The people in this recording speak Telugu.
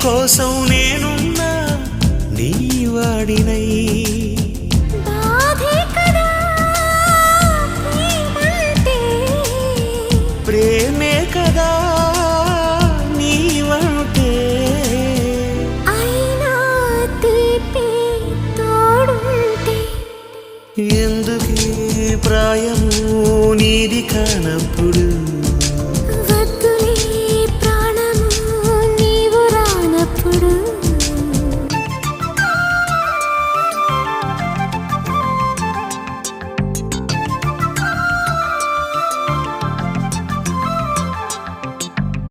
కోసం నేనున్నా నీ వాడినై ప్రేమే కదా నీవంటే అయినా తీపి తోడుంటే ఎందుకీ ప్రాయము నీది కానప్పుడు